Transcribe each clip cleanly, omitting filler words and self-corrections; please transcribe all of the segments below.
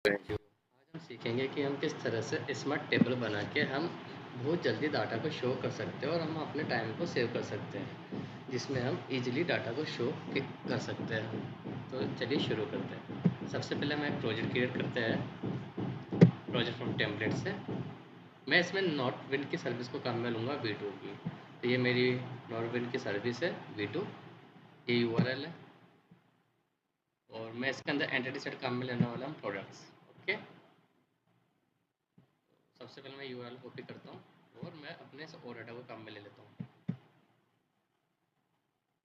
आज हम सीखेंगे कि हम किस तरह से स्मार्ट टेबल बना के हम बहुत जल्दी डाटा को शो कर सकते हैं और हम अपने टाइम को सेव कर सकते हैं, जिसमें हम इजीली डाटा को शो कर सकते हैं। तो चलिए शुरू करते हैं। सबसे पहले मैं एक प्रोजेक्ट क्रिएट करते हैं, प्रोजेक्ट फ्रॉम टेम्पलेट से। मैं इसमें नॉर्थविंड की सर्विस को काम में लूँगा, V2 की। तो ये मेरी नॉर्थविंड की सर्विस है, V2, ये URL है। और मैं इसके अंदर एंटिटी सेट काम में लेने वाला हूँ, प्रोडक्ट्स। ओके, सबसे पहले मैं URL कॉपी करता हूँ और मैं अपने और डाटा को काम में ले लेता हूँ।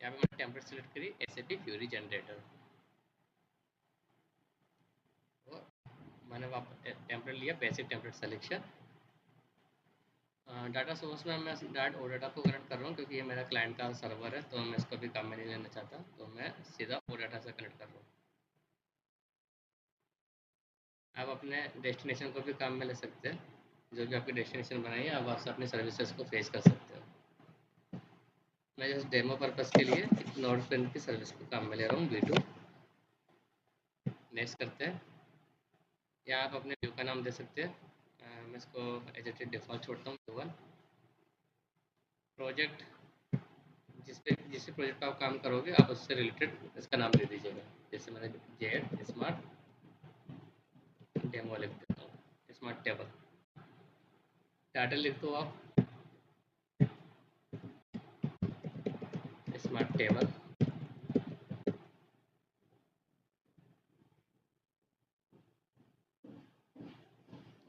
यहाँ पे मैंने टेम्पलेट सेलेक्ट करी, SAP Fiori जनरेटर, और मैंने टेम्पलेट लिया, basic template selection. Data source में मैं डायरेक्ट और डाटा को कनेक्ट कर रहा हूँ, क्योंकि ये मेरा क्लाइंट का सर्वर है, तो मैं इसको भी काम में नहीं लेना चाहता, तो मैं सीधा और डाटा से कनेक्ट कर रहा हूँ। आप अपने डेस्टिनेशन को भी काम में ले सकते हैं, जो भी आपकी डेस्टिनेशन बनाई है, आप आपसे अपनी सर्विसेज को फेच कर सकते हो। मैं जस्ट डेमो पर्पज़ के लिए नॉर्थविंड की सर्विस को काम में ले रहा हूँ, V2। नेक्स्ट करते हैं। या आप अपने व्यू का नाम दे सकते हैं। मैं इसको एज इट इज डिफ़ॉल्ट छोड़ता हूँ, V1। प्रोजेक्ट, जिस प्रोजेक्ट पर आप काम करोगे, आप उससे रिलेटेड इसका नाम दे दीजिएगा। जैसे मैंने जेड स्मार्ट डेमो लिख देता हूँ, स्मार्ट टेबल। टाइटल लिख दो आप, स्मार्ट टेबल।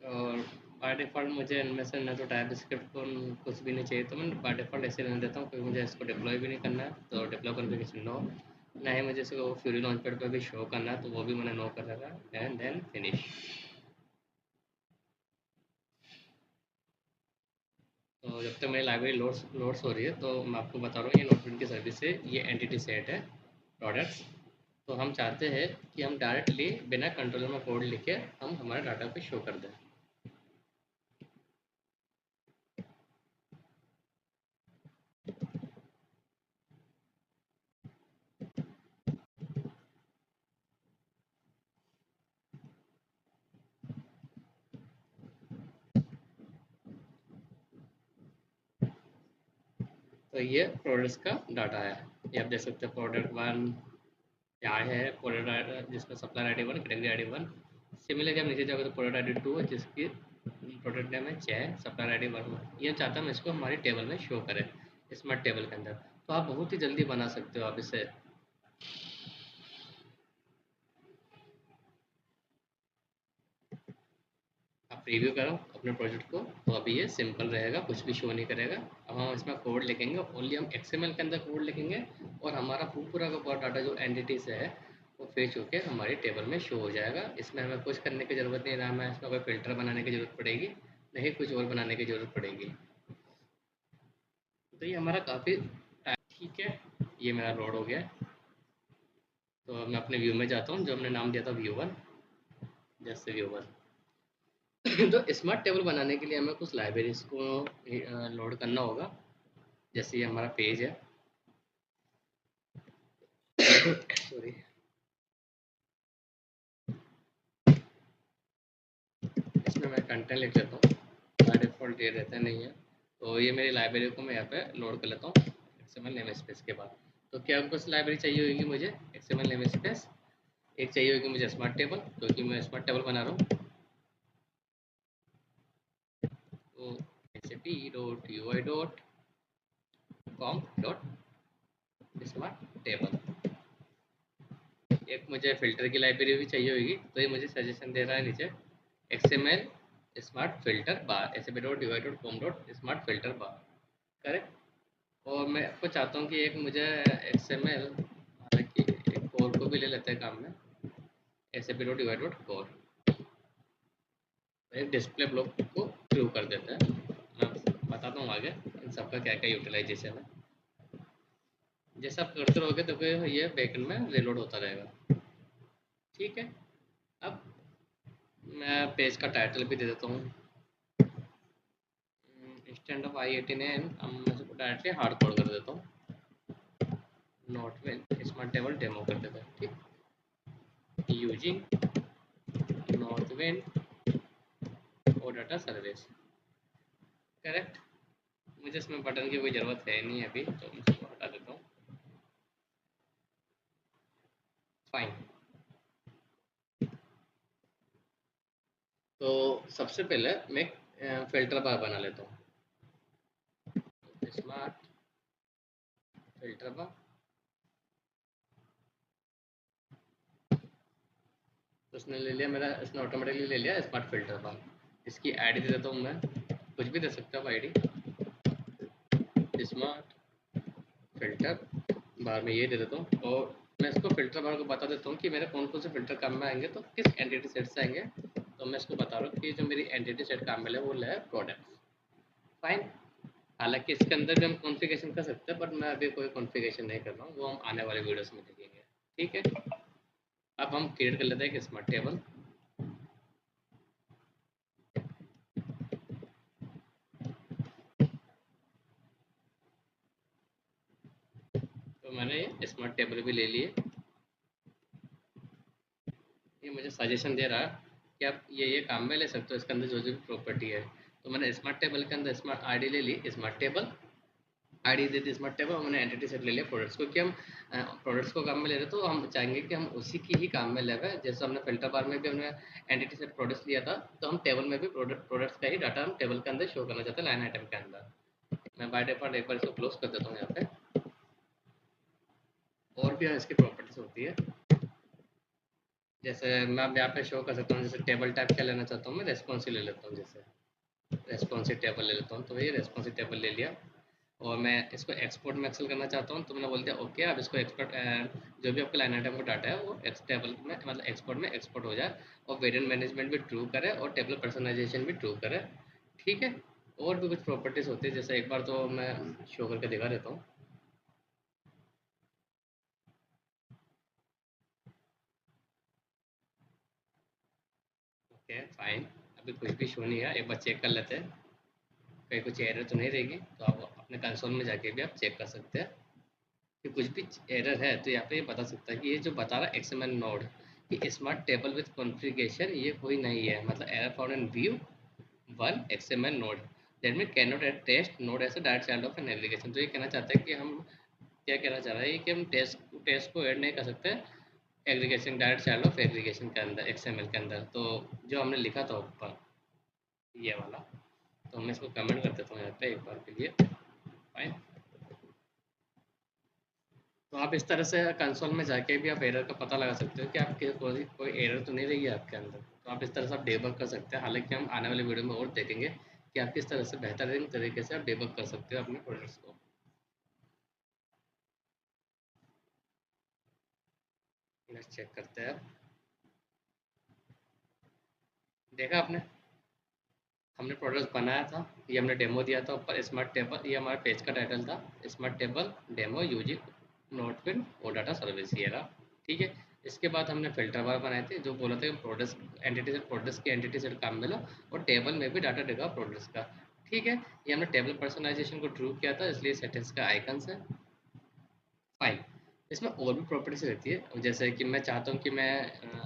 और बाय डिफ़ॉल्ट मुझे इनमें से न तो टाइप स्क्रिप्ट को कुछ भी नहीं चाहिए, तो मैं बाय डिफ़ॉल्ट ऐसे रहने देता हूँ, क्योंकि मुझे इसको डिप्लॉय भी नहीं करना है, तो डिप्लॉय कॉन्फ़िगरेशन नो। ना ही मुझे इसको फ्यूरी लॉन्चपैड पे भी शो करना है, तो वो भी मैंने नो कर रखा है। And then finish. तो जब तक मेरी लाइब्रेरी लोड्स हो रही है, तो मैं आपको बता रहा हूँ, ये नोटप्रिंट की सर्विस है, ये एंटिटी सेट है, प्रोडक्ट्स। तो हम चाहते हैं कि हम डायरेक्टली बिना कंट्रोलर में कोड लिखे हम हमारे डाटा को शो कर दें। तो ये प्रोडक्ट्स का डाटा है, ये आप देख सकते हैं। प्रोडक्ट 1 क्या है, प्रोडक्ट जिसमें supplier ID 1, category ID 1। Similarly आप नीचे जाओगे तो प्रोडक्ट ID 2 है, जिसकी प्रोडक्ट नेम है जय, सप्लायर ID 1। ये चाहता हूँ इसको हमारी टेबल में शो करें, स्मार्ट टेबल के अंदर। तो आप बहुत ही जल्दी बना सकते हो आप इसे। आप प्रीव्यू करो अपने प्रोजेक्ट को, तो अभी ये सिंपल रहेगा, कुछ भी शो नहीं करेगा। अब हम इसमें कोड लिखेंगे, ओनली हम XML के अंदर कोड लिखेंगे, और हमारा पूरा का पूरा डाटा जो एंटिटी से है, वो फेच होकर हमारी टेबल में शो हो जाएगा। इसमें हमें कुछ करने की ज़रूरत नहीं, ना हमें इसमें कोई फ़िल्टर बनाने की ज़रूरत पड़ेगी, नहीं कुछ और बनाने की ज़रूरत पड़ेगी। तो ये हमारा काफ़ी ठीक है। ये मेरा लोड हो गया है। तो मैं अपने व्यू में जाता हूँ, जो हमने नाम दिया था V1, जैसे V1। तो स्मार्ट टेबल बनाने के लिए हमें कुछ लाइब्रेरीज को लोड करना होगा। जैसे ये हमारा पेज है, सॉरी, इसमें मैं कंटेंट लिख लेता हूँ, बाय डिफ़ॉल्ट ये रहता नहीं है। तो ये मेरी लाइब्रेरी को मैं यहाँ पे लोड कर लेता हूँ XML नेम स्पेस के बाद। तो क्या कुछ लाइब्रेरी चाहिए होगी मुझे, XML नेम स्पेस। एक चाहिए होगी मुझे स्मार्ट टेबल, क्योंकि मैं स्मार्ट टेबल बना रहा हूँ। तो sap.ui.com.smart टेबल। एक मुझे फ़िल्टर की लाइब्रेरी भी चाहिए होगी, तो ये मुझे सजेशन दे रहा है नीचे, XML स्मार्ट फ़िल्टर बार, sap.ui.com.smart फ़िल्टर बार। करेक्ट। और मैं आपको चाहता हूँ कि एक मुझे XML, हालांकि एक कोर को भी ले लेते हैं काम में, sap.ui.core। एक डिस्प्ले ब्लॉक को शुरू कर देते हैं। मैं बताता हूँ आगे इन सब का क्या क्या यूटिलाइजेशन है। जैसे आप करते रहोगे तो फिर ये बैकएंड में रीलोड होता रहेगा। ठीक है। अब मैं पेज का टाइटल भी दे देता हूँ, इंस्टेंट ऑफ I89 मैं इसको डायरेक्टली हार्ड कोड कर देता हूँ, नॉर्थविंड स्मार्ट टेबल डेमो कर देता हूँ। ठीक, यूजिंग विन ओ डाटा सर्विस। करेक्ट। मुझे इसमें बटन की कोई ज़रूरत है नहीं अभी, तो मैं इसको हटा देता हूँ। फाइन। तो सबसे पहले मैं फिल्टर बार बना लेता हूँ। स्मार्ट फिल्टर बार, तो उसने ले लिया मेरा, इसने ऑटोमेटिकली ले लिया स्मार्ट फिल्टर बार। इसकी आईडी दे देता हूँ मैं, कुछ भी दे सकता हूँ आईडी। स्मार्ट फिल्टर बार में ये दे देता हूँ, और मैं इसको फिल्टर बार को बता देता हूँ कि मेरे कौन कौन से फिल्टर काम में आएंगे, तो किस एंटिटी सेट से आएंगे। तो मैं इसको बता रहा हूँ कि जो मेरी एंटिटी सेट काम में है वो है प्रोडक्ट। फाइन। हालांकि इसके अंदर भी हम कॉन्फ़िगरेशन कर सकते हैं, बट मैं अभी कोई कॉन्फ़िगरेशन नहीं कर रहा हूँ, वो हम आने वाले वीडियोस में देखेंगे। ठीक है। अब हम क्रिएट कर लेते हैं एक स्मार्ट टेबल। तो मैंने ये स्मार्ट टेबल भी ले लिए। ये मुझे सजेशन दे रहा है कि आप ये काम में ले सकते हो, इसके अंदर जो जो भी प्रॉपर्टी है। तो मैंने स्मार्ट टेबल के अंदर स्मार्ट आईडी ले ली, स्मार्ट टेबल आईडी दे दी स्मार्ट टेबल, हमने एंटिटी सेट ले लिया प्रोडक्ट्स को, कि हम प्रोडक्ट्स को काम में ले रहे हैं, तो हम चाहेंगे कि हम उसी की ही काम में ले रहे हैं। जैसे हमने फिल्टर बार में भी हमने एंटिटी सेट प्रोडक्ट्स लिया था, तो हम टेबल में भी प्रोडक्ट्स का ही डाटा हम टेबल के अंदर शो करना चाहते हैं लाइन आइटम के अंदर। मैं बाय डिफॉल्ट एक बार इसको क्लोज कर देता हूँ यहाँ पे। और भी इसकी प्रॉपर्टीज होती है, जैसे मैं अब यहाँ पे शो कर सकता हूँ, जैसे टेबल टाइप क्या लेना चाहता हूँ मैं, रेस्पॉन्सिव ले लेता हूँ। जैसे रेस्पॉन्सिव टेबल ले लेता हूँ, तो ये रेस्पॉन्सिव टेबल ले लिया। और मैं इसको एक्सपोर्ट में एक्सेल करना चाहता हूँ, तो मैंने बोल दिया ओके। अब इसको एक्सपोर्ट, जो भी आपका लाइन आइटम का डाटा है वो एक्स टेबल में, मतलब एक्सपोर्ट में एक्सपोर्ट हो जाए, और वेरिएंट मैनेजमेंट भी ट्रू करे, और टेबल पर्सनलाइजेशन भी ट्रू करे। ठीक है। और भी कुछ प्रॉपर्टीज़ होती है, जैसे एक बार तो मैं शो करके दिखा देता हूँ। Okay fine. अभी कुछ भी शो नहीं है, एक बार चेक कर लेते हैं कहीं कुछ एरर तो नहीं रहेगी। तो आप अपने कंसोल में जाके भी आप चेक कर सकते हैं कि कुछ भी एरर है, तो यहाँ पे ये बता सकता है कि ये जो बता रहा है एक्सएमएल नोड कि स्मार्ट टेबल विद कॉन्फ़िगरेशन, ये कोई नहीं है। मतलब error found in view one XML node, that mean can not add test node as a direct child of an application. तो ये कहना चाहता है कि हम, क्या कहना चाह रहा है कि हम टेस्ट को ऐड नहीं कर सकते aggregation, direct child of aggregation के अंदर, एक्सएमएल के अंदर। तो जो हमने लिखा था ऊपर ये वाला, तो मैं इसको कमेंट कर देता हूँ यहाँ पे एक बार के लिए। फाइन। तो आप इस तरह से कंसोल में जाके भी आप एरर का पता लगा सकते हो कि आपके कोई एरर तो नहीं रही है आपके अंदर। तो आप इस तरह से आप डेबग कर सकते हैं। हालांकि हम आने वाले वीडियो में और देखेंगे कि आप किस तरह से बेहतरीन तरीके से आप डेबग कर सकते हो अपने प्रोडक्ट्स को। नेक्स्ट चेक करते हैं। देखा आपने, हमने प्रोडक्ट बनाया था, ये हमने डेमो दिया था ऊपर स्मार्ट टेबल, ये हमारे पेज का टाइटल था, smart table demo using note pin और डाटा सर्विस, ये रहा। ठीक है। इसके बाद हमने फिल्टर बार बनाए थे, जो बोला था कि प्रोडक्ट्स एंटिटी सेट, प्रोडक्ट्स की एंटिटी सेट काम मिला, और टेबल में भी डाटा देगा प्रोडक्ट्स का। ठीक है। ये हमने टेबल पर्सनलाइजेशन को ट्रू किया था, इसलिए सेटिंग्स का आइकन्स है। फाइन। इसमें और भी प्रॉपर्टीज रहती है, जैसे कि मैं चाहता हूँ कि मैं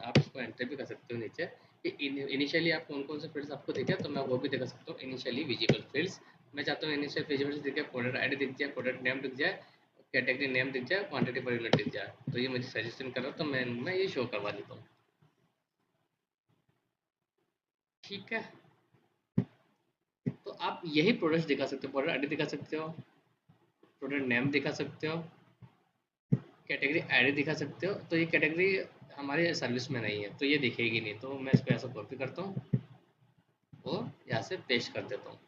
आप इसको एंटर भी कर सकते हो नीचे कि इनिशियली आप कौन कौन से फील्ड्स आपको दिखे, तो मैं वो भी दिखा सकता हूँ। इनिशियली विजिबल फील्ड्स, मैं चाहता हूँ इनिशियल विजिबल दिखे, प्रोडक्ट आईडी दिख जाए, प्रोडक्ट नेम दिख जाए, कैटेगरी नेम दिख जाए, क्वांटिटी पर यूनिट दिख जाए। तो ये मुझे सजेशन कर रहा हूँ, तो मैं ये शो करवा देता हूँ। ठीक है। तो आप यही प्रोडक्ट्स दिखा सकते हो, प्रोडक्ट आईडी दिखा सकते हो, प्रोडक्ट नेम दिखा सकते हो, कैटेगरी आईडी दिखा सकते हो। तो ये कैटेगरी हमारे सर्विस में नहीं है, तो ये दिखेगी नहीं। तो मैं इसको ऐसा कॉपी करता हूँ और यहाँ से पेस्ट कर देता हूँ।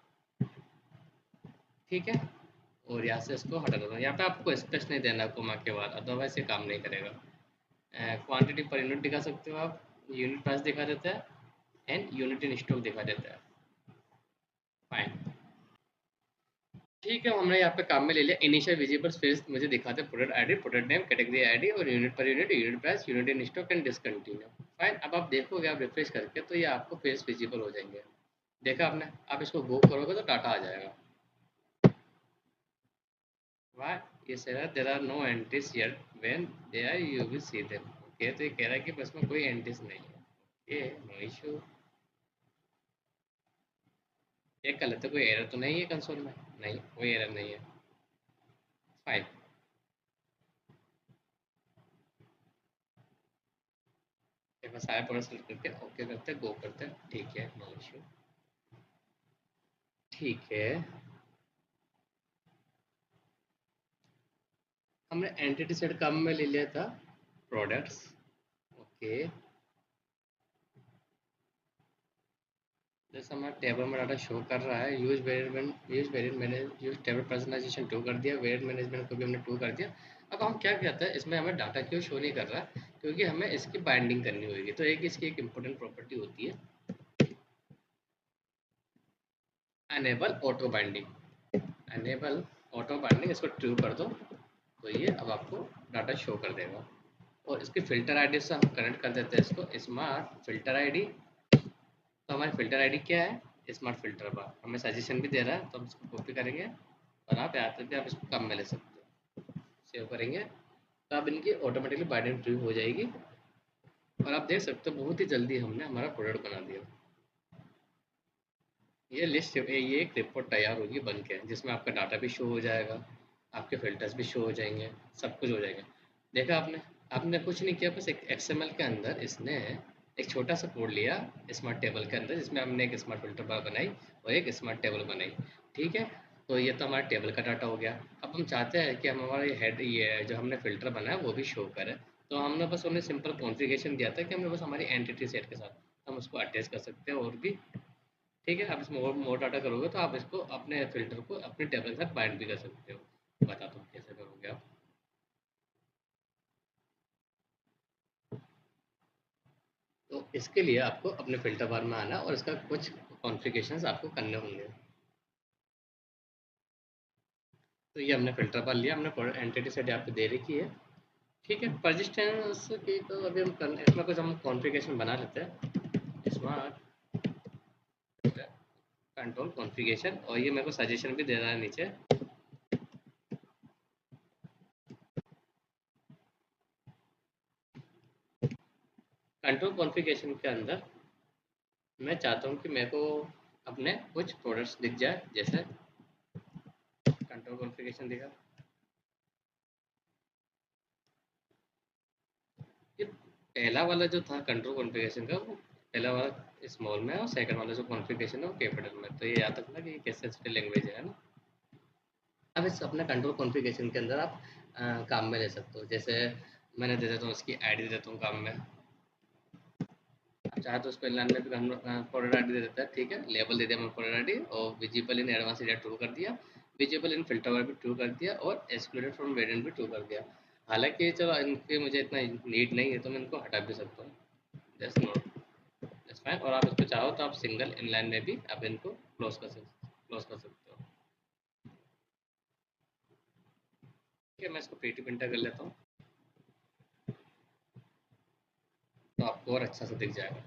ठीक है। और यहाँ से इसको हटा देता हूँ। यहाँ पे आपको स्पेस नहीं देना कोमा के बाद, अदरवाइज ये काम नहीं करेगा। क्वांटिटी पर यूनिट दिखा सकते हो आप, यूनिट प्राइस दिखा देता है, एंड यूनिट इन स्टॉक दिखा देता है। फाइन। ठीक है, हमने यहाँ पे काम में ले लिया। इनिशियल विजिबल फील्ड्स मुझे दिखाते हैं product ID, product name, category ID, और unit per unit, unit price, unit in stock and discontinue. Fine. अब आप देखोगे, आप रिफ्रेश करके, तो ये आपको फील्ड्स विजिबल हो जाएंगे। देखा आपने, आप इसको गो करोगे तो डाटा आ जाएगा। वाह, ये सह रहा there are no entries here, when they are you will see them. Okay, तो ये कह रहा है कि बस में कोई एंट्रीज नहीं है। Okay, no issue. चेक कर लेते, कोई एरर तो नहीं है कंसोल में? नहीं, कोई एरर नहीं है। फाइन। एक बार सारे प्रोडक्ट सेलेक्ट करके ओके करते, गो करते, ठीक है, नो इशू। ठीक है, हमने एंटिटी सेट कम में ले लिया था, प्रोडक्ट्स। ओके, जैसे हमारा टेबल में डाटा शो कर रहा है, यूज टेबल पर्सनलाइजेशन टू कर दिया, वेरिएंट मैनेजमेंट को भी हमने टू कर दिया। अब हम क्या कहते हैं, इसमें हमें डाटा क्यों शो नहीं कर रहा, क्योंकि हमें इसकी बाइंडिंग करनी होगी। तो एक इसकी एक इम्पोर्टेंट प्रॉपर्टी होती है, enable auto binding. Enable auto binding, इसको ट्रू कर दो, तो ये अब आपको डाटा शो कर देगा। और इसकी फ़िल्टर आईडी से हम कनेक्ट कर देते हैं इसको, स्मार्ट फ़िल्टर आईडी। तो हमारी फ़िल्टर आईडी क्या है? स्मार्ट फ़िल्टर बार। हमें सजेशन भी दे रहा है, तो हम इसको कॉपी करेंगे और आप यहाँ पे भी आप इसको कम में ले सकते हो। सेव करेंगे तो अब इनकी ऑटोमेटिकली बाइंडिंग ट्रू हो जाएगी। और आप देख सकते हो बहुत ही जल्दी हमने हमारा प्रोडक्ट बना दिया। ये लिस्ट, ये एक रिपोर्ट तैयार होगी बन के, जिसमें आपका डाटा भी शो हो जाएगा, आपके फ़िल्टर्स भी शो हो जाएंगे, सब कुछ हो जाएगा। देखा आपने? आपने कुछ नहीं किया, बस एक एक्सएमएल के अंदर इसने एक छोटा सा कोड लिया स्मार्ट टेबल के अंदर, जिसमें हमने एक स्मार्ट फ़िल्टर बार बनाई और एक स्मार्ट टेबल बनाई। ठीक है, तो ये तो हमारे टेबल का डाटा हो गया। अब हम चाहते हैं कि हम हमारा ये हेड, ये जो हमने फ़िल्टर बनाया वो भी शो करे। तो हमने बस उन्हें सिंपल कॉन्फ़िगरेशन दिया था कि हमने बस हमारी एंटिटी सेट के साथ हम उसको अटैच कर सकते हैं और भी। ठीक है, आप इसमें और मोर डाटा करोगे तो आप इसको अपने फ़िल्टर को अपने टेबल के साथ बाइंड भी कर सकते हो। बताता हूँ कैसे करोगे आप। तो इसके लिए आपको अपने फ़िल्टर बार में आना और इसका कुछ कॉन्फ़िगरेशंस आपको करने होंगे। तो ये हमने फ़िल्टर बार लिया, हमने एंटिटी सेट यहाँ पे दे रखी है। ठीक है, परसिस्टेंस की तो अभी हम इसमें कुछ हम कॉन्फ़िगरेशन बना लेते हैं। स्मार्ट कंट्रोल कॉन्फ़िगरेशन, और ये मेरे को सजेशन भी दे रहा है नीचे। कंट्रोल कॉन्फ़िगरेशन के अंदर मैं चाहता हूँ कि मेरे को अपने कुछ प्रोडक्ट्स दिख जाए, जैसे कंट्रोल कॉन्फ़िगरेशन दिखा। ये पहला वाला जो था कंट्रोल कॉन्फ़िगरेशन का, वो पहला वाला स्मॉल में है और सेकंड वाला जो कॉन्फ़िगरेशन है वो कैपिटल में। तो ये याद रखना कि ये कैसे इसकी लैंग्वेज है ना। अब इस अपने कंट्रोल कॉन्फ़िगरेशन के अंदर आप काम में ले सकते हो। जैसे मैंने दे देता हूँ, इसकी आईडी दे देता हूँ काम में। आप चाहे तो उसको इनलाइन में भी प्रोडक्ट आईडी दे देता है। ठीक है, लेबल दे दिया मैं प्रोडक्ट आईडी, और visible in advance area true कर दिया, विजिबल इन फिल्टर भी ट्रू कर दिया, और एक्सक्लूडेड फ्रॉम वेरिएंट भी ट्रू कर दिया। हालांकि चलो इनके मुझे इतना नीड नहीं है, तो मैं इनको हटा भी सकता हूँ। Just note, that's fine. और आप इसको चाहो तो आप सिंगल इनलाइन में भी आप इनको क्लोज कर सकते हो। ठीक है, मैं इसको प्रीटी प्रिंटर कर लेता हूँ, तो आपको और अच्छा से दिख जाएगा।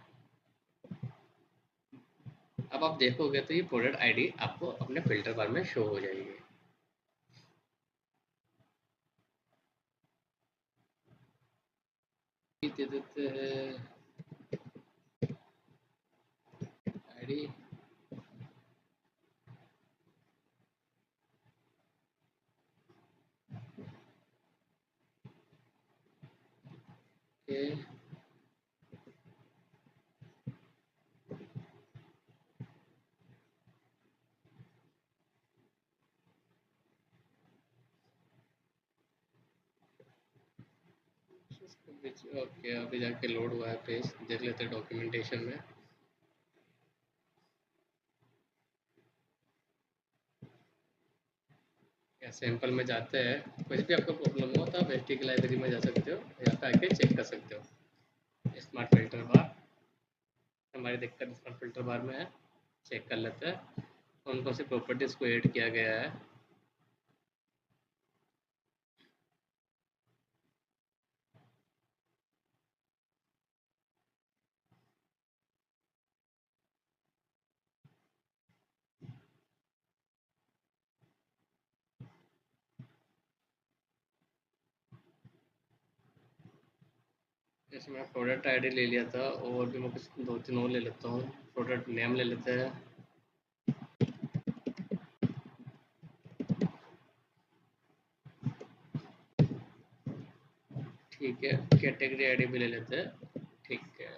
अब आप देखोगे तो ये प्रोडक्ट आईडी आपको अपने फिल्टर बार में शो हो जाएगी। दे देते हैं आईडी। के ओके, अभी जाके लोड हुआ है पेज, देख लेते हैं डॉक्यूमेंटेशन में। या सैंपल में जाते हैं, कुछ भी आपको प्रॉब्लम हो तो आप एच की लाइब्रेरी में जा सकते हो, यहाँ पे आके चेक कर सकते हो। स्मार्ट फिल्टर बार, हमारी दिक्कत स्मार्ट फिल्टर बार में है। चेक कर लेते हैं कौन कौन सी प्रॉपर्टीज़ को ऐड किया गया है। जैसे मैं प्रोडक्ट आईडी ले लिया था, और भी मैं कुछ दो तीन और ले लेता हूँ। प्रोडक्ट नेम ले लेते हैं, ठीक है, कैटेगरी आईडी भी ले लेते हैं। ठीक है,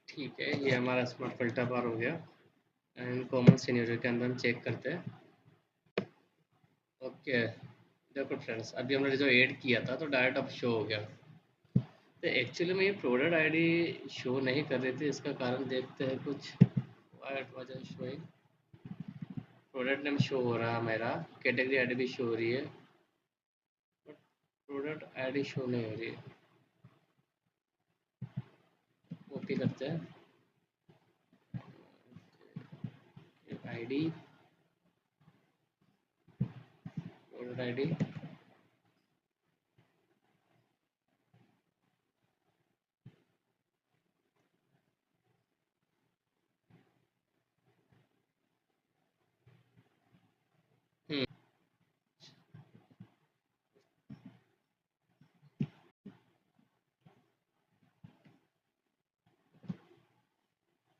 ठीक है, ये हमारा स्मार्ट फिल्टर बार हो गया। एंड कॉमन सिनेरियो के अंदर हम चेक करते हैं। ओके, देखो फ्रेंड्स, अभी हमने जो ऐड किया था तो डायरेक्ट अब शो हो गया। तो एक्चुअली में ये प्रोडक्ट आईडी शो नहीं कर रही थी, इसका कारण देखते हैं कुछ। What was showing, product name show हो रहा है मेरा, कैटेगरी आईडी भी शो हो रही है, बट प्रोडक्ट आईडी शो नहीं हो रही है। कॉपी करते हैं आईडी, प्रोडक्ट आईडी। हम्म,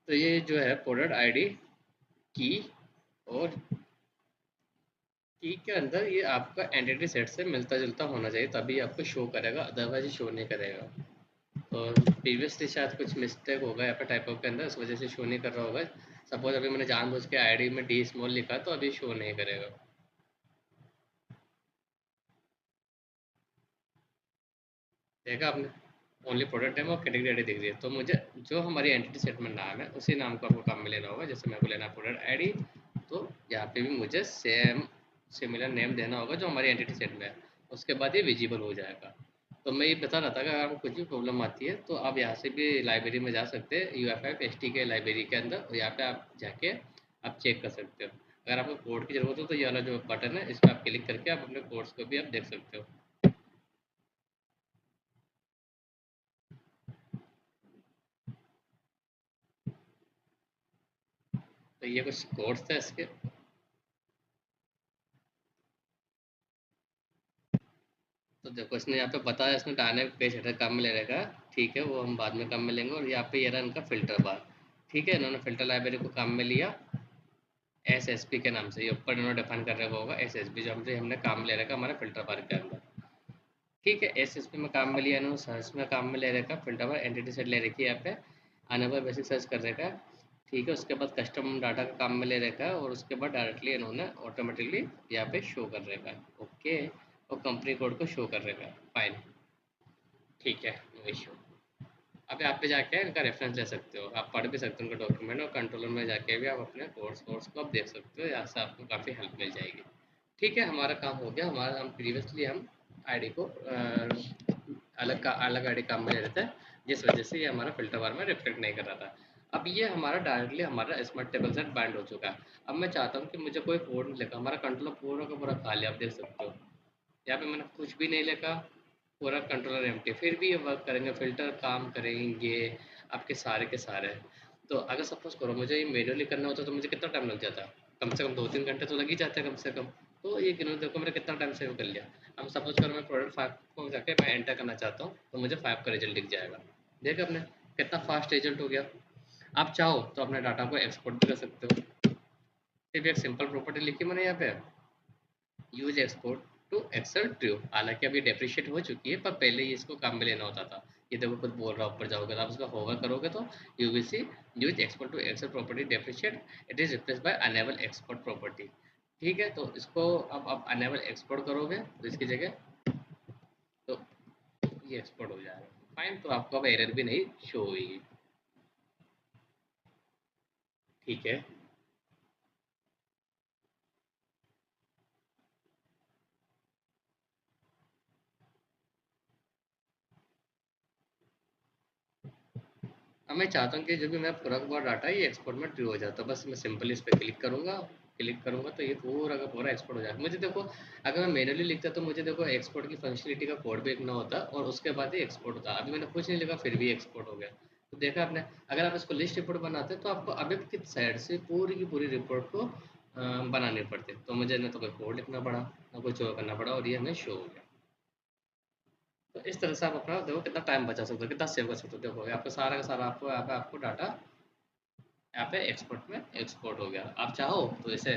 तो ये जो है प्रोडक्ट आईडी की, और की के अंदर ये आपका एंटिटी सेट से मिलता जुलता होना चाहिए, तभी आपको शो करेगा, अदरवाइज शो नहीं करेगा। तो प्रीवियसली शायद कुछ मिस्टेक होगा यहाँ पे टाइपो के अंदर, इस वजह से शो नहीं कर रहा होगा। सपोज अभी मैंने जानबूझ के आईडी में डी स्मॉल लिखा तो अभी शो नहीं करेगा। देखा आपने, ओनली प्रोडक्ट नेम और कैटेगरी आईडी दिख रही है। तो मुझे जो हमारी एंटिटी सेट में नाम है उसी नाम को आपको काम में लेना होगा। जैसे मेरे को लेना प्रोडक्ट आईडी, तो यहाँ पे भी मुझे सेम सिमिलर नेम देना होगा जो हमारी एंटिटी सेट में है, उसके बाद ये विजिबल हो जाएगा। तो मैं ये बता रहा था कि अगर आपको कुछ भी प्रॉब्लम आती है तो आप यहाँ से भी लाइब्रेरी में जा सकते हैं, UFF-ST के लाइब्रेरी के अंदर, और यहाँ पे आप जाके आप चेक कर सकते हो। अगर आपको कोड की ज़रूरत हो तो ये वाला जो बटन है इस पर आप क्लिक करके आप अपने कोड्स को भी आप देख सकते हो। तो ये कुछ कोड्स थे इसके। तो देखो इसने यहाँ पे बताया, इसने डायनेमिक पेज हेडर काम में ले रहेगा, ठीक है, वो हम बाद में काम में लेंगे। और यहाँ पे ये रहा इनका फिल्टर बार, ठीक है, इन्होंने फिल्टर लाइब्रेरी को काम में लिया SSP के नाम से। ये ऊपर इन्होंने डिफाइन कर रखा होगा SSP, जो हमने काम में ले रखा हमारे फिल्टर बार के अंदर। ठीक है, SSP में काम में लिया इन्होंने, सर्च में काम में ले रखा, फिल्टर बार एंटिटी सेट ले रखी है यहाँ पे, अनेबल बेसिक सर्च कर रखा है। ठीक है, उसके बाद कस्टम डाटा का काम में ले रखा है, और उसके बाद डायरेक्टली इन्होंने ऑटोमेटिकली यहाँ पे शो कर रखा है। ओके, और कंपनी कोड को शो कर रखा है, फाइन, ठीक है, नो इश्यू। अब आप पे जाके इनका रेफरेंस ले सकते हो, आप पढ़ भी सकते हो उनका डॉक्यूमेंट, और कंट्रोलर में जाके भी आप अपने कोर्स कोर्स को आप देख सकते हो, यहाँ से आपको काफ़ी हेल्प मिल जाएगी। ठीक है, हमारा काम हो गया। हमारा हम प्रीवियसली हम आईडी को अलग आईडी काम में ले रहे थे, जिस वजह से ये हमारा फिल्टर बार में रिफ्लेक्ट नहीं कर रहा था। अब ये हमारा डायरेक्टली हमारा स्मार्ट टेबल सेट बाइंड हो चुका है। अब मैं चाहता हूँ कि मुझे कोई कोड नहीं लिखा, हमारा कंट्रोलर पूरा का पूरा खाली, आप देख सकते हो यहाँ पे मैंने कुछ भी नहीं लिखा, पूरा कंट्रोलर एम्प्टी, फिर भी ये वर्क करेंगे, फ़िल्टर काम करेंगे आपके सारे के सारे। तो अगर सपोज़ करो मुझे ये मैन्युअली करना होता तो मुझे कितना टाइम लग जाता? कम से कम 2-3 घंटे तो लग ही जाते हैं कम से कम। तो ये गिनो, देखो मैंने कितना टाइम सेव कर लिया। अब सपोज़ करो मैं प्रोडक्ट 5 को जाके मैं एंटर करना चाहता हूँ, तो मुझे 5 का रिज़ल्ट दिख जाएगा। देखा आपने कितना फ़ास्ट रिज़ल्ट हो गया। आप चाहो तो अपने डाटा को एक्सपोर्ट भी कर सकते हो। सिर्फ एक सिंपल प्रॉपर्टी लिखी मैंने यहाँ पे, use export to Excel true. हालांकि अभी डेप्रिशिएट हो चुकी है, पर पहले ही इसको काम में लेना होता था। ये देखो खुद बोल रहा, ऊपर जाओगे तो आप इसका होवर करोगे तो you will see use export to Excel property depreciate, it is replace by enable export property. ठीक है, तो इसको अब आप अनेबल एक्सपोर्ट करोगे तो इसकी जगह तो ये एक्सपोर्ट हो जाएगा, फाइन। तो आपको अब एरर भी नहीं शो होगी। ठीक है, अब मैं चाहता हूँ कि जो भी मेरा पूरा का पूरा डाटा है ये एक्सपोर्ट में ट्रू हो जाता है। बस मैं सिंपली इस पे क्लिक करूँगा तो ये पूरा का पूरा एक्सपोर्ट हो जाएगा। मुझे देखो, अगर मैं मैनुअली लिखता तो मुझे देखो एक्सपोर्ट की फंक्शनलिटी का कोड भी लिखना होता और उसके बाद ही एक्सपोर्ट होता। अभी मैंने कुछ नहीं लिखा फिर भी एक्सपोर्ट हो गया। तो देखा आपने, अगर आप इसको लिस्ट रिपोर्ट बनाते तो आपको अभी की साइड से पूरी की पूरी रिपोर्ट को बनानी पड़ती। तो मुझे ना तो कोई कोड लिखना पड़ा, ना कुछ और करना पड़ा, और ये हमें शो हो गया। तो इस तरह से आप अपना देखो कितना टाइम बचा सकते हो, कितना सेव कर सकते हो। देखो आपका सारा का सारा आपको यहाँ पे आपको डाटा यहाँ पे एक्सपोर्ट में एक्सपोर्ट हो गया। आप चाहो तो इसे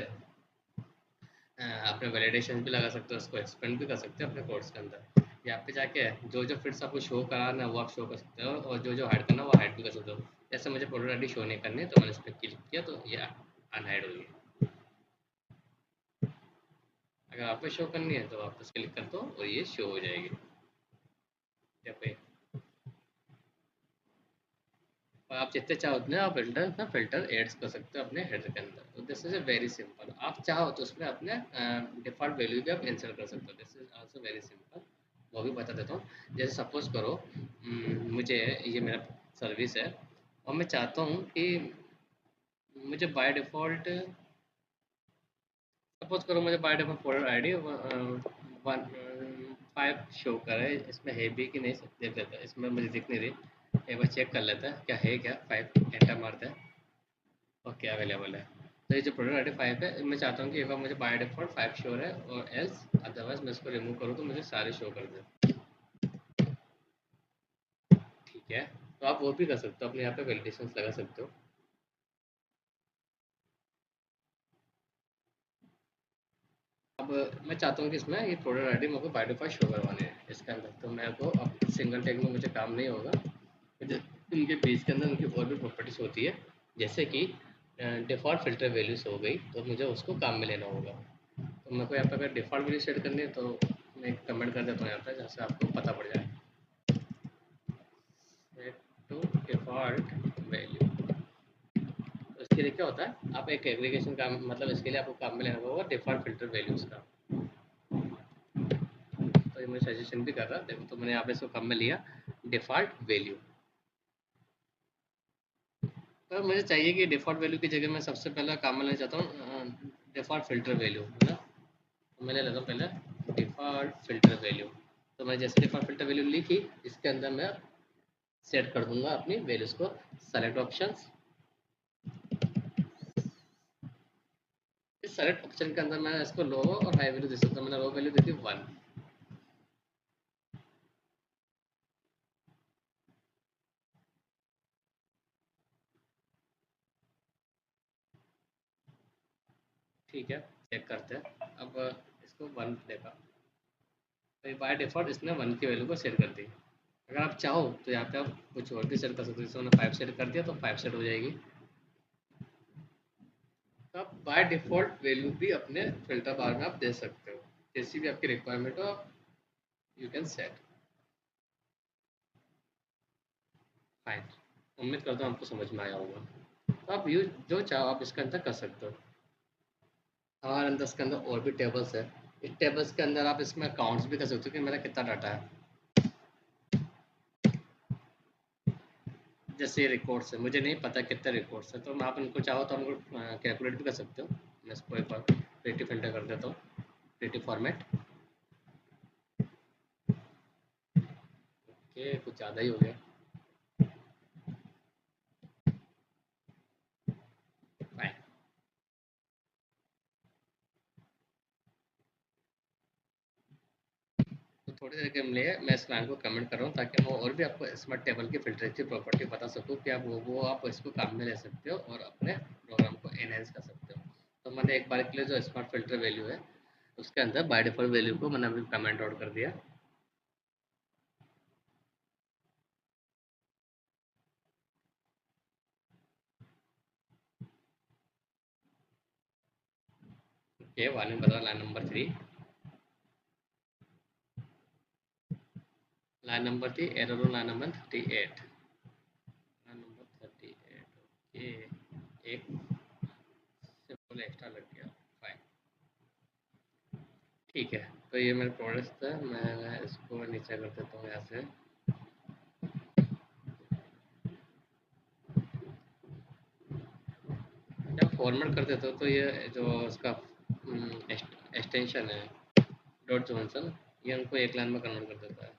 अपने वैलिडेशन भी लगा सकते हो, उसको एक्सपेंड भी कर सकते हो अपने कोड्स के अंदर। यहाँ पे जाके जो जो फिट्स आपको शो कराना है वो आप शो कर सकते हो, और जो जो हाइड करना है वो हाइड भी कर सकते हो। जैसे मुझे प्रोडक्ट आईडी शो नहीं करनी है तो मैंने इस पर क्लिक किया तो ये अनहाइड हो गई। अगर आपको शो करनी है तो वापस क्लिक कर दो और ये शो हो जाएगी। यहाँ पे और आप जितने चाहो उतने आप फिल्टर एड्स कर सकते हो अपने हेडर के अंदर। तो this is a very simple. आप चाहो तो उसमें अपने डिफ़ॉल्ट वैल्यू भी आप इंसर्ट कर सकते हो। This is also very simple. वो भी बता देता हूँ। जैसे सपोज़ करो मुझे ये मेरा सर्विस है और मैं चाहता हूँ कि मुझे बाय डिफ़ॉल्ट सपोज़ करो मुझे by default product ID 5 show करे। इसमें है भी कि नहीं देख लेता है। इसमें मुझे दिख नहीं रही। एक बार चेक कर लेता है क्या है क्या। 5 एंटर मारता है। ओके अवेलेबल है। तो ये जो प्रोडक्ट आईडी 5 है मैं चाहता हूँ कि एक बार मुझे बाय डिफ़ॉल्ट 5 शो है और एल्स अदरवाइज़ मैं इसको रिमूव करूँ तो मुझे सारे शो कर दे। ठीक है? तो आप वो भी कर सकते हो, अपने यहाँ पे वैलिडेशंस लगा सकते हो। अब मैं चाहता हूँ कि इसमें ये प्रोडक्ट आईडी मेरे को बाय डिफ़ॉल्ट शो करवानी है इसके अंदर। तो मेरे को अब सिंगल टैग में मुझे काम नहीं होगा। मुझे इनके पेज के अंदर उनकी और भी प्रॉपर्टीज़ होती है, जैसे कि डिफ़ॉल्ट फ़िल्टर वैल्यूज़ हो गई, तो मुझे उसको काम में लेना होगा। तो मेरे को यहाँ पे अगर डिफ़ॉल्ट वैल्यू सेट करनी है तो मैं एक कमेंट कर देता हूँ यहाँ पे, जहाँ से आपको पता पड़ जाए। Set to default value. तो इसके लिए क्या होता है, आप एक एग्रीगेशन काम मतलब इसके लिए आपको काम में लेना होगा डिफ़ॉल्ट फ़िल्टर वैल्यूज़ का। तो ये मुझे सजेशन भी कर रहा है, देखो तो मैंने यहाँ पे इसको काम में लिया डिफ़ॉल्ट वैल्यू। तो मुझे चाहिए कि डिफ़ॉल्ट वैल्यू की जगह मैं सबसे पहले काम में लेना चाहता हूँ डिफ़ॉल्ट फ़िल्टर वैल्यू, है ना। तो मैं ले लेता हूँ पहले डिफ़ॉल्ट फ़िल्टर वैल्यू। तो मैं जैसे डिफ़ॉल्ट फ़िल्टर वैल्यू लिखी, इसके अंदर मैं सेट कर दूंगा अपनी वैल्यूज़ को। सेलेक्ट ऑप्शंस, इस सेलेक्ट ऑप्शन के अंदर मैं इसको लो और हाई वैल्यू दे सकता हूँ। मैंने लो वैल्यू दी थी 1। ठीक है, चेक करते हैं अब इसको 1 देगा। तो बाय डिफ़ॉल्ट इसने 1 की वैल्यू को सेट कर दी। अगर आप चाहो तो यहाँ पे आप कुछ और भी सेट कर सकते हो। जैसे मैंने 5 सेट कर दिया तो 5 सेट हो जाएगी। तो आप बाय डिफ़ॉल्ट वैल्यू भी अपने फ़िल्टर बार में आप दे सकते हो। जैसी भी आपकी रिक्वायरमेंट हो यू कैन सेट। फाइन, उम्मीद करता हूँ आपको समझ में आया होगा। तो आप यूज जो चाहो आप इसके अंदर कर सकते हो। हमारे अंदर इसके अंदर और भी टेबल्स है। इस टेबल्स के अंदर आप इसमें अकाउंट्स भी कर सकते हो कि मेरा कितना डाटा है। जैसे रिकॉर्ड्स है, मुझे नहीं पता कितने रिकॉर्ड्स है, तो मैं आप इनको चाहो तो उनको कैलकुलेट भी कर सकते हो। मैं इसको एक बार क्रिएटिव फिल्टर कर देता हूँ, क्रिएटिव फॉर्मेट। ओके, कुछ ज़्यादा ही हो गया। फाइन। तो थोड़ी देर के लिए मैं इस लाइन को कमेंट कर रहा हूँ ताकि मैं और भी आपको स्मार्ट टेबल की फिल्टर की प्रॉपर्टी बता सकूँ कि आप वो आप इसको काम में ले सकते हो और अपने प्रोग्राम को एनहेंस कर सकते हो। तो मैंने एक बार के लिए जो स्मार्ट फिल्टर वैल्यू है उसके अंदर बाय डिफ़ॉल्ट वैल्यू को मैंने अभी कमेंट आउट कर दिया। ओके, वार्निंग बता लाइन नंबर 3। लाइन नंबर थी error line number 38। Line number 38। Okay, एक सिंपल एक्स्ट्रा लग गया। फाइन, ठीक है। तो ये मेरा प्रोडक्ट था, मैं इसको नीचे कर देता हूँ यहाँ से। जब फॉर्मेट कर देते हो तो ये जो उसका एक्सटेंशन है डॉट जॉनसन, ये उनको एक लाइन में कन्वर्ट कर देता है।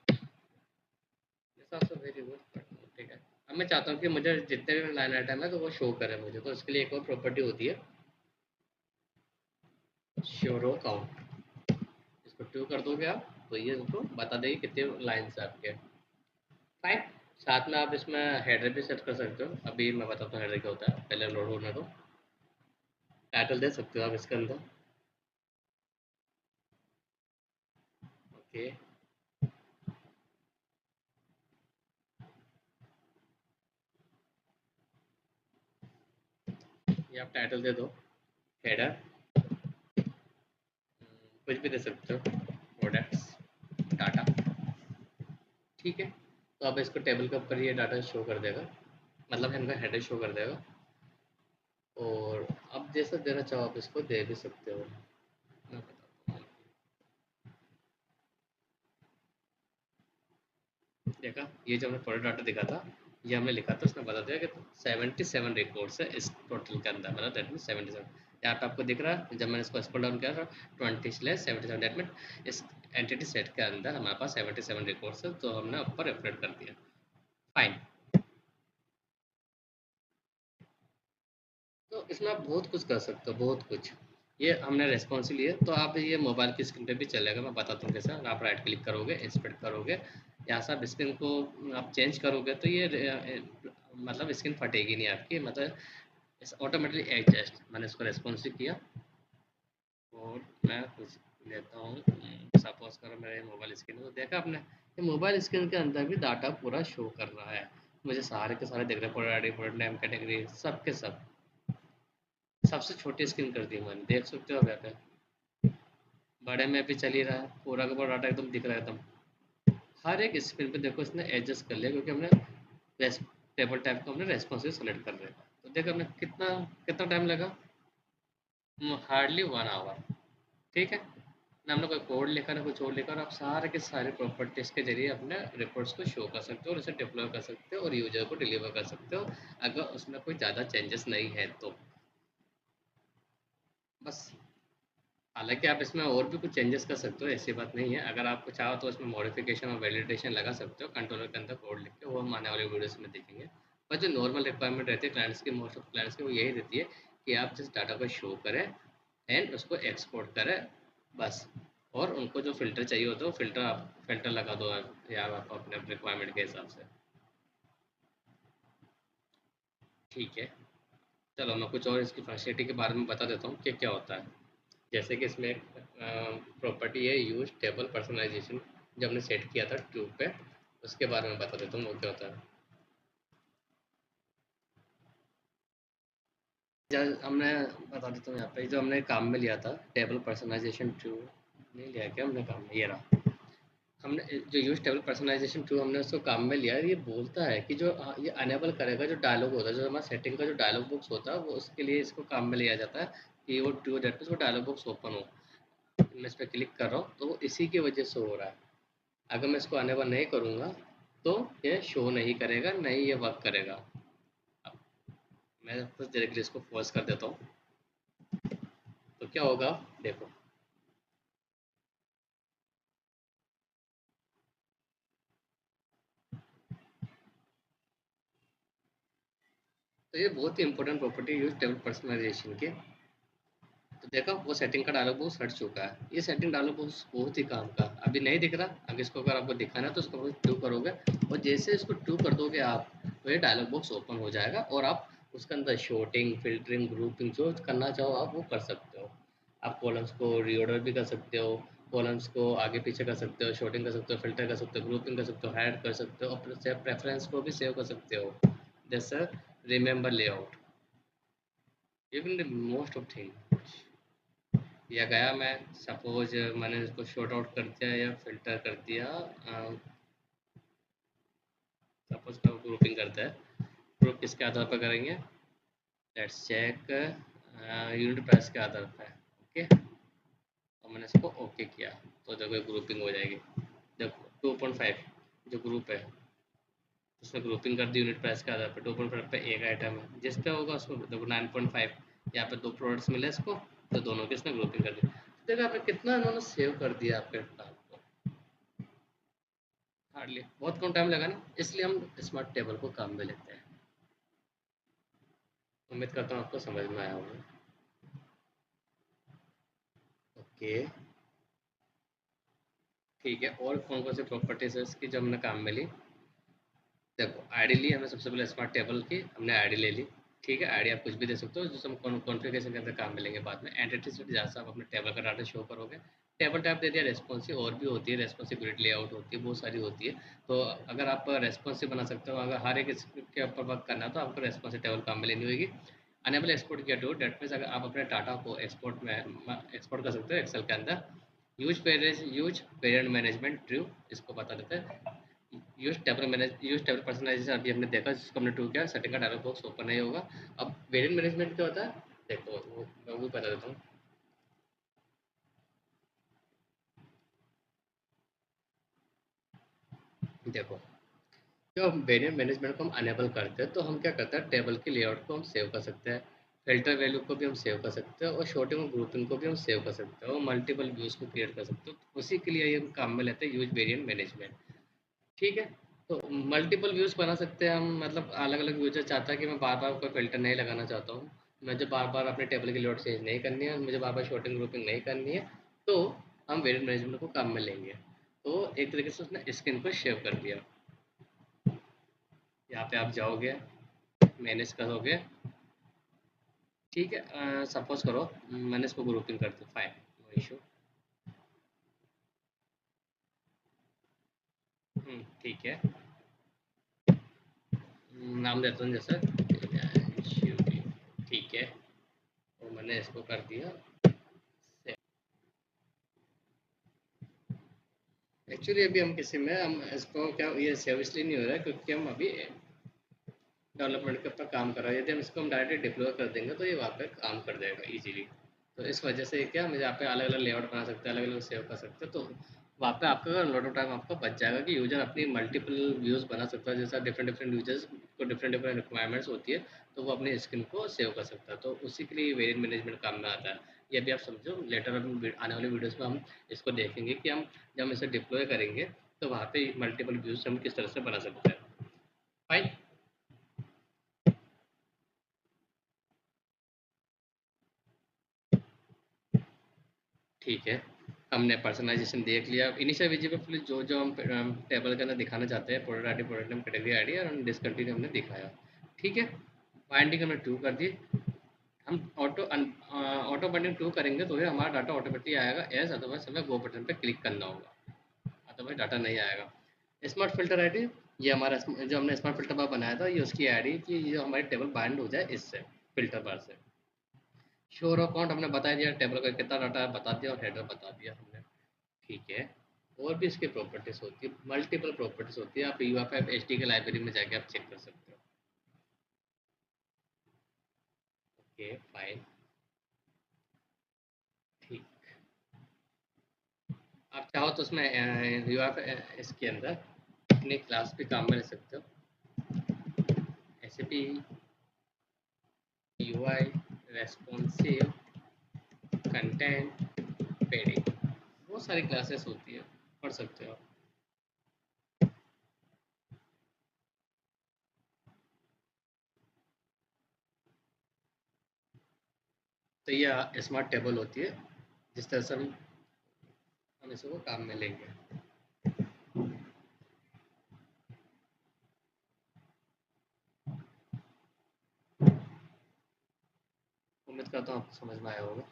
Very good. ठीक है, अब मैं चाहता हूँ कि मुझे जितने भी लाइन आइटम है तो वो शो करे मुझे, तो इसके लिए एक और प्रॉपर्टी होती है शो रो काउंट। इसको ट्रू कर दोगे आप तो ये उनको बता देगी कितने लाइन्स है आपके। फाइन। साथ में आप इसमें हेडर भी सेट कर सकते हो। अभी मैं बताता हूँ हेडर क्या होता है, पहले लोड होने दो। टाइटल दे सकते हो आप इसके अंदर। ओके, ये आप टाइटल दे दो, हेडर कुछ भी दे सकते हो, प्रोडक्ट्स, डाटा। ठीक है, तो अब इसको टेबल के ऊपर ये डाटा शो कर देगा, मतलब इनका हेडर शो कर देगा। और अब जैसा देना चाहो आप इसको दे भी सकते हो। मैं बताता हूँ। देखा, ये जो हमने प्रोडक्ट डाटा दिखा था, ये हमने लिखा था, उसने बता दिया कि 77 रिकॉर्ड्स है इस टोटल के अंदर, मतलब दैट मीन 77। यहाँ पे आपको दिख रहा है, जब मैंने इसको स्क्रॉल डाउन किया था 20/77, दैट मीन इस एंटिटी सेट के अंदर हमारे पास 77 रिकॉर्ड्स है, तो हमने ऊपर रिफ्लेक्ट कर दिया। फाइन। तो इसमें आप बहुत कुछ कर सकते हो, बहुत कुछ। ये हमने रेस्पॉन्सिव लिया, तो आप ये मोबाइल की स्क्रीन पे भी चलेगा। मैं बताता हूँ कैसे। आप राइट क्लिक करोगे, इंस्पेक्ट करोगे, यहाँ से आप स्क्रीन को आप चेंज करोगे, तो ये मतलब स्क्रीन फटेगी नहीं आपकी, मतलब ऑटोमेटिकली एडजस्ट। मैंने इसको रेस्पॉन्सिव किया और मैं कुछ लेता हूँ। सपोज करो मेरे मोबाइल स्क्रीन, तो देखा आपने, ये मोबाइल स्क्रीन के अंदर भी डाटा पूरा शो कर रहा है। मुझे सारे के सारे दिख रहे हैं, product ID, product name, category, सब के सब। सबसे छोटी स्क्रीन कर दी मैंने, देख सकते हो आप यहाँ पे। बड़े में भी चल ही रहा है, पूरा का पूरा डाटा एकदम दिख रहा है एकदम। हर एक स्क्रीन पे देखो इसने एडजस्ट कर लिया, क्योंकि हमने टेबल टाइप को हमने रेस्पॉन्सिव सेलेक्ट कर लिया। तो देखो हमने कितना कितना टाइम लगा, हार्डली 1 आवर। ठीक है ना, हमने कोई कोड लिखा ना कुछ और लिखा, और आप सारे के सारे प्रॉपर्टीज के जरिए अपने रिपोर्ट्स को शो कर सकते हो, और उसे डिप्लॉय कर सकते हो, और यूजर को डिलीवर कर सकते हो, अगर उसमें कोई ज़्यादा चेंजेस नहीं है तो। बस। हालाँकि आप इसमें और भी कुछ चेंजेस कर सकते हो, ऐसी बात नहीं है। अगर आपको चाहो तो इसमें मॉडिफ़िकेशन और वैलिडेशन लगा सकते हो कंट्रोलर के अंदर कोड लिख के, वो हम आने वाले वीडियोज़ में देखेंगे। पर जो नॉर्मल रिक्वायरमेंट रहती है क्लाइंट्स की, मोस्ट ऑफ क्लाइंट्स की, वो यही रहती है कि आप जिस डाटा को शो करें एंड उसको एक्सपोर्ट करें, बस। और उनको जो फ़िल्टर चाहिए होता है, वो फ़िल्टर लगा दो आप, या आप अपने रिक्वायरमेंट के हिसाब से। ठीक है, चलो मैं कुछ और इसकी फंक्शनलिटी के बारे में बता देता हूँ कि क्या होता है। जैसे कि इसमें एक प्रॉपर्टी है यूज टेबल पर्सनलाइजेशन, जो हमने सेट किया था ट्यूब पे, उसके बारे में बता देता हूँ वो क्या होता है। जब हमने बता देता हूँ यहाँ पे, जो हमने काम में लिया था टेबल पर्सनलाइजेशन ट्यूब, नहीं लिया क्या हमने काम में, ये रहा। हमने जो यूज टेबल पर्सनलाइजेशन ट्यूब, हमने उसको काम में लिया है। ये बोलता है कि जो ये अनेबल करेगा, जो डायलॉग होता है, जो हमारा सेटिंग का जो डायलॉग बॉक्स होता है, वो उसके लिए इसको काम में लिया जाता है कि वो ट्यूब दैट वो डायलॉग बॉक्स ओपन हो। मैं इस पर क्लिक कर रहा हूँ तो वो इसी की वजह से हो रहा है। अगर मैं इसको अनेबल नहीं करूँगा तो ये शो नहीं करेगा, नहीं ये वर्क करेगा। अब मैं कुछ देर के लिए इसको फोर्स कर देता हूँ, तो क्या होगा, देखो। तो ये बहुत ही important property use table personalisation की। तो देखो वो सेटिंग का डायलॉग बॉक्स हट चुका है। ये सेटिंग डायलॉग बॉक्स बहुत ही काम का, अभी नहीं दिख रहा। अगर इसको अगर आपको दिखाना है तो इसको टू करोगे, और जैसे इसको टू कर दोगे आप, तो ये डायलॉग बॉक्स ओपन हो जाएगा, और आप उसके अंदर शॉर्टिंग, फिल्टरिंग, ग्रुपिंग जो करना चाहो आप वो कर सकते हो। आप कॉलम्स को रीऑर्डर भी कर सकते हो, कॉलम्स को आगे पीछे कर सकते हो, शॉर्टिंग कर सकते हो, फिल्टर कर सकते हो, ग्रुपिंग कर सकते हो, हाइड कर सकते हो, अपने सेव प्रेफरेंस को भी सेव कर सकते हो, जैसे remember layout, even most of thing. या गया मैं, सपोज मैंने इसको शॉर्ट आउट कर दिया या फिल्टर कर दिया, सपोज का ग्रुपिंग करता है। ग्रुप किसके आधार पर करेंगे, लेट्स चेक, यूनिट प्राइस के आधार पर। ओके, और मैंने इसको ओके किया, तो देखो ग्रुपिंग हो जाएगी। देखो 2.5 जो ग्रुप है, उसने ग्रुपिंग कर दी यूनिट प्राइस के आधार पर। 2.5 पे एक आइटम है, जिस पे होगा उसको देखो 9.5, यहाँ पे दो प्रोडक्ट्स मिले इसको, तो दोनों की इसने ग्रुपिंग कर दी। देखो आपने कितना इन्होंने सेव कर दिया आपके काम को। हार्डली, बहुत कम टाइम लगा ना, इसलिए हम स्मार्ट टेबल को काम में लेते हैं। उम्मीद करता हूँ आपको समझ में आया होगा। ओके, ठीक है। और कौन कौन सी प्रॉपर्टीज है इसकी जो हमने काम में ली, देखो आईडी ली हमने, सबसे पहले स्मार्ट टेबल की हमने आईडी ले ली। ठीक है, आईडी आप कुछ भी दे सकते हो, जो हम कॉन्फ़िगरेशन के अंदर काम मिलेंगे बाद में। एंटिटी सेट जहाँ से आप अपने टेबल का डाटा शो करोगे। टेबल टाइप दे दिया रेस्पॉन्सिव, और भी होती है रेस्पॉन्सिव, ग्रिड लेआउट होती है, बहुत सारी होती है। तो अगर आप रेस्पॉन्सिव बना सकते हो, अगर हर एक के ऊपर वर्क करना है तो आपको रेस्पॉन्सिव टेबल काम में लेनी होगी। अनेबल एक्सपोर्ट किया टू, डेट मीन्स अगर आप अपने डाटा को एक्सपोर्ट में एक्सपोर्ट कर सकते हो एक्सेल के अंदर। यूज वेरिएंट मैनेजमेंट ट्रू, इसको बता देते हैं। यूज टेबल पर्सनलाइजेशन अभी हमने देखा, जिसको हमने ट्रू किया, सेटिंग का डायलॉग बॉक्स ओपन नहीं होगा। अब वेरिएंट मैनेजमेंट क्या होता है, देखो मैं वो बता देता हूँ। देखो, जब हम वेरिएंट मैनेजमेंट को हम अनेबल करते हैं तो हम क्या करते हैं, टेबल के लेआउट को हम सेव कर सकते हैं, फिल्टर वैल्यू को भी हम सेव कर सकते हैं, और शॉर्टिंग और ग्रुपिंग को भी हम सेव कर सकते हैं, और मल्टीपल व्यूज को क्रिएट कर सकते हो। तो उसी के लिए ये हम काम में लेते हैं यूज वेरिएंट मैनेजमेंट। ठीक है, तो मल्टीपल व्यूज बना सकते हैं हम, मतलब अलग अलग यूजर चाहता है कि मैं बार बार कोई फिल्टर नहीं लगाना चाहता हूँ, मुझे बार बार अपने टेबल की लेआउट चेंज नहीं करनी है, मुझे बार बार शॉर्टिंग ग्रुपिंग नहीं करनी है, तो हम वेरिएंट मैनेजमेंट को काम में लेंगे। तो एक तरीके से उसने स्क्रीन को शेव कर दिया। यहाँ पे आप जाओगे, मैनेज करोगे। ठीक है, सपोज करो मैंने इसको ग्रुपिंग कर दी, फाइन, नो इशू। ठीक है, नाम देता हूँ जैसे शिवली। ठीक है, तो मैंने इसको कर दिया। एक्चुअली अभी हम किसी में हम इसको क्या, ये सेव इसलिए नहीं हो रहा है क्योंकि हम अभी डेवलपमेंट के ऊपर काम कर रहा है। यदि हम इसको हम डायरेक्ट डिप्लॉय कर देंगे तो ये वहाँ पे काम कर जाएगा इजीली। तो इस वजह से क्या, हम यहाँ पे अलग अलग लेआउट बना सकते हैं, अलग अलग सेव कर सकते हैं, तो वहाँ पे आपका लॉट ऑफ टाइम आपका बच जाएगा कि यूजर अपनी मल्टीपल व्यूज़ बना सकता है, जैसा डिफरेंट डिफरेंट यूजर्स को डिफरेंट डिफरेंट रिक्वायरमेंट्स होती है, तो वो अपनी स्किल को सेव कर सकता है। तो उसी के लिए वेरिएंट मैनेजमेंट काम में आता है। ये भी आप समझो, लेटर आने वाले वीडियोज़ में हम इसको देखेंगे कि हम जब हम इसे डिप्लॉय करेंगे तो वहाँ पे मल्टीपल व्यूज़ हम किस तरह से बना सकते हैं। फाइन। ठीक है, हमने पर्सनलाइजेशन देख लिया। इनिशियल विजिबल जो जो हम टेबल के अंदर दिखाना चाहते हैं, product ID, product name, category ID, और डिसकंटिन्यू हमने दिखाया। ठीक है, बाइंडिंग हमने ट्रू कर दी। हम ऑटो बाइंडिंग ट्रू करेंगे तो ये हमारा डाटा ऑटोमेटिकली आएगा एज, अदरवाइज हमें वो बटन पे क्लिक करना होगा, अदरवाइज डाटा नहीं आएगा। स्मार्ट फिल्टर आईडी, ये हमारा जो हमने स्मार्ट फिल्टर बार बनाया था, ये उसकी आईडी कि ये हमारी टेबल बाइंड हो जाए इससे, फिल्टर बार से। शोर अकाउंट हमने बता दिया, टेबल का कितना डाटा है बता दिया, और हेडर बता दिया हमने। ठीक है, और भी इसकी प्रॉपर्टीज होती है, मल्टीपल प्रॉपर्टीज होती है, आप यूएफएफ एचडी के लाइब्रेरी में जाके आप चेक कर सकते हो। Okay fine. ठीक, आप चाहो तो उसमें यूएफएफ इसके अंदर अपने क्लास भी काम में ले सकते हो, एसएपी यूआई, रेस्पॉन्सिव, कंटेंट, पेडिंग, बहुत सारी क्लासेस होती है, पढ़ सकते हो। तो ये स्मार्ट टेबल होती है, जिस तरह से हम इसको काम में लेंगे। उम्मीद करता हूँ आपको समझ में आया होगा।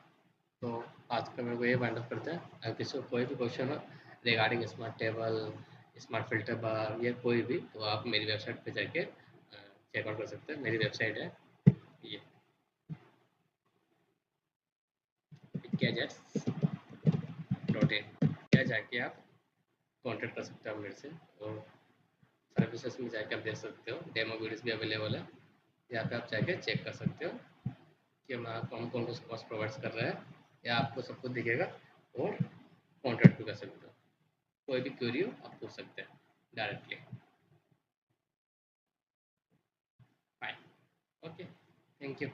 तो आज का मेरे को ये वाइंड अप करते हैं। अगर किसी को कोई भी क्वेश्चन हो regarding smart table, smart filter bar, या कोई भी, तो आप मेरी वेबसाइट पे जाके चेकआउट कर सकते हैं। मेरी वेबसाइट है ये gajets.in, या जाके आप कॉन्टेक्ट कर सकते हो मेरे से, और सर्विसेज में जाके आप देख सकते हो, डेमो वीडियोस भी अवेलेबल है, यहाँ पे आप जाके चेक कर सकते हो कि हम कौन कौन सा कॉस्ट प्रोवाइड कर रहा है, या आपको सब कुछ दिखेगा, और कॉन्टैक्ट भी कर सकते हो। कोई भी क्वेरी हो आप पूछ सकते हैं directly. Fine, okay, thank you.